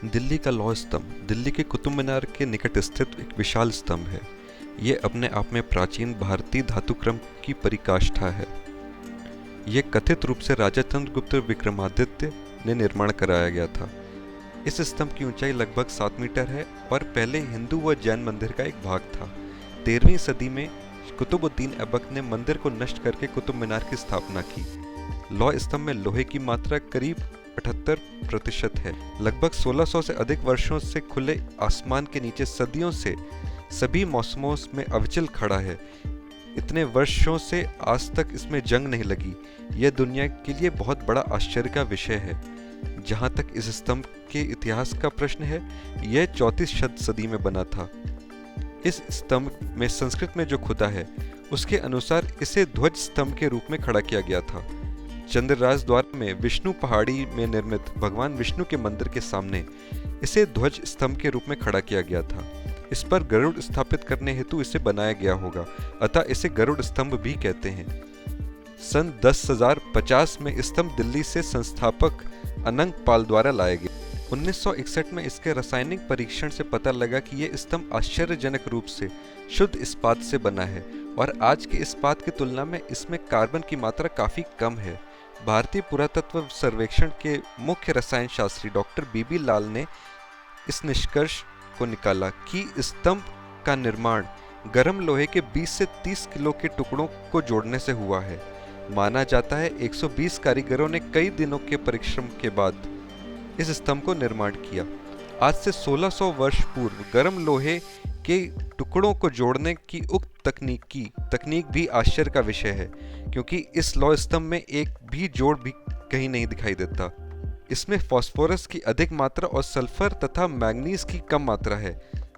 दिल्ली का लौह स्तंभ दिल्ली के कुतुब मीनार के निकट स्थित एक विशाल स्तंभ है। ये अपने आप में प्राचीन भारतीय धातुक्रम की पराकाष्ठा है। ये कथित रूप से राजा चंद्रगुप्त विक्रमादित्य ने निर्माण कराया गया था। इस स्तंभ की ऊंचाई लगभग 7 मीटर है और पहले हिंदू व जैन मंदिर का एक भाग था। 13वीं सदी में कुतुबुद्दीन ऐबक ने मंदिर को नष्ट करके कुतुब मीनार की स्थापना की। लौह स्तंभ में लोहे की मात्रा करीब 78% है। लगभग 1600 से अधिक वर्षों से खुले आसमान के नीचे सदियों से सभी मौसमों में अविचल खड़ा है। इतने वर्षों से आज तक इसमें जंग नहीं लगी। यह दुनिया के लिए बहुत बड़ा आश्चर्य का विषय है। जहाँ तक इस स्तंभ के इतिहास का प्रश्न है, यह 34 सदी में बना था। इस स्तंभ में संस्कृत में जो खुदा है, उसके अनुसार इसे ध्वज स्तंभ के रूप में खड़ा किया गया था। चंद्रराज द्वार में विष्णु पहाड़ी में निर्मित भगवान विष्णु के मंदिर के सामने इसे ध्वज स्तंभ के रूप में खड़ा किया गया था। इस पर गरुड़ स्थापित करने हेतु इसे बनाया गया होगा, अतः इसे गरुड़ स्तंभ भी कहते हैं। सन 10,050 में स्तंभ दिल्ली से संस्थापक अनंग पाल द्वारा लाया गया। 1961 में इसके रासायनिक परीक्षण से पता लगा कि यह स्तंभ आश्चर्यजनक रूप से शुद्ध इस्पात से बना है और आज के इस्पात की तुलना में इसमें कार्बन की मात्रा काफी कम है। भारतीय पुरातत्व सर्वेक्षण के मुख्य रसायन शास्त्री डॉक्टर बीबी लाल ने इस निष्कर्ष को निकाला कि स्तंभ का निर्माण गर्म लोहे के 20 से 30 किलो के टुकड़ों को जोड़ने से हुआ है। माना जाता है 120 कारीगरों ने कई दिनों के परिश्रम के बाद इस स्तंभ को निर्माण किया। आज से 1600 वर्ष पूर्व गर्म लोहे के टुकड़ों को जोड़ने की उक्त तकनीक भी आश्चर्य का विषय है, क्योंकि इस लौह स्तंभ में एक भी जोड़ भी कहीं नहीं दिखाई देता। इसमें फास्फोरस की अधिक मात्रा और सल्फर तथा मैग्नीज की कम मात्रा है।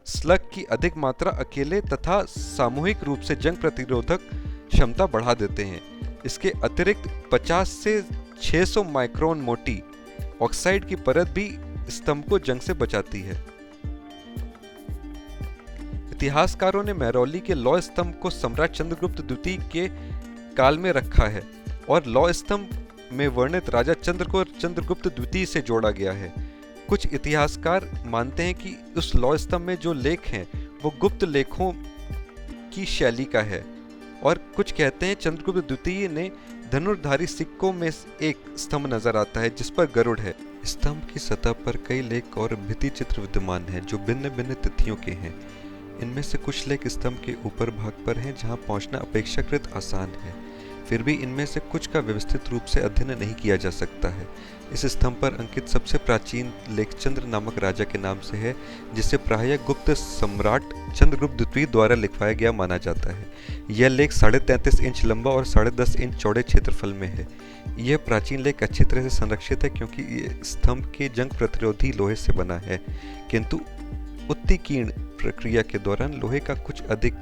स्लग की अधिक मात्रा अकेले तथा सामूहिक रूप से जंग प्रतिरोधक क्षमता बढ़ा देते हैं। इसके अतिरिक्त 50 से 600 माइक्रोन मोटी ऑक्साइड की परत भी स्तंभ को जंग से बचाती है। इतिहासकारों ने महरौली के लौह स्तंभ को सम्राट चंद्रगुप्त द्वितीय के काल में रखा है और लौह स्तंभ में वर्णित राजा चंद्र को चंद्रगुप्त द्वितीय से जोड़ा गया है। कुछ इतिहासकार मानते हैं कि उस लौह स्तंभ में जो लेख हैं वो गुप्त लेखों की शैली का है और कुछ कहते हैं चंद्रगुप्त द्वितीय ने धनुर्धारी सिक्कों में एक स्तंभ नजर आता है जिस पर गरुड़ है। स्तंभ की सतह पर कई लेख और भित्ति चित्र विद्यमान हैं जो भिन्न भिन्न तिथियों के हैं। इनमें से कुछ लेख स्तंभ के ऊपर भाग पर हैं जहां पहुंचना अपेक्षाकृत आसान है। फिर भी इनमें से कुछ का व्यवस्थित रूप से अध्ययन नहीं किया जा सकता है। इस स्तंभ पर अंकित सबसे प्राचीन लेख चंद्र नामक राजा के नाम से है, जिसे प्रायः गुप्त सम्राट चंद्रगुप्त द्वितीय द्वारा लिखवाया गया माना जाता है। यह लेख 33.5 इंच लंबा और 10.5 इंच चौड़े क्षेत्रफल में है। यह प्राचीन लेख अच्छी तरह से संरक्षित है क्योंकि यह स्तंभ के जंग प्रतिरोधी लोहे से बना है, किंतु उत्कीर्ण प्रक्रिया के दौरान लोहे का कुछ अधिक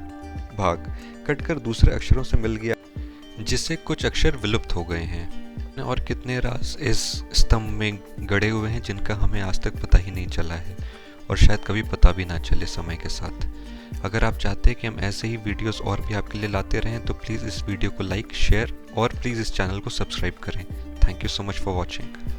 भाग कटकर दूसरे अक्षरों से मिल गया, जिससे कुछ अक्षर विलुप्त हो गए हैं। और कितने राज इस स्तंभ में गड़े हुए हैं जिनका हमें आज तक पता ही नहीं चला है और शायद कभी पता भी ना चले समय के साथ। अगर आप चाहते हैं कि हम ऐसे ही वीडियोस और भी आपके लिए लाते रहें तो प्लीज़ इस वीडियो को लाइक, शेयर और प्लीज़ इस चैनल को सब्सक्राइब करें। Thank you so much for watching.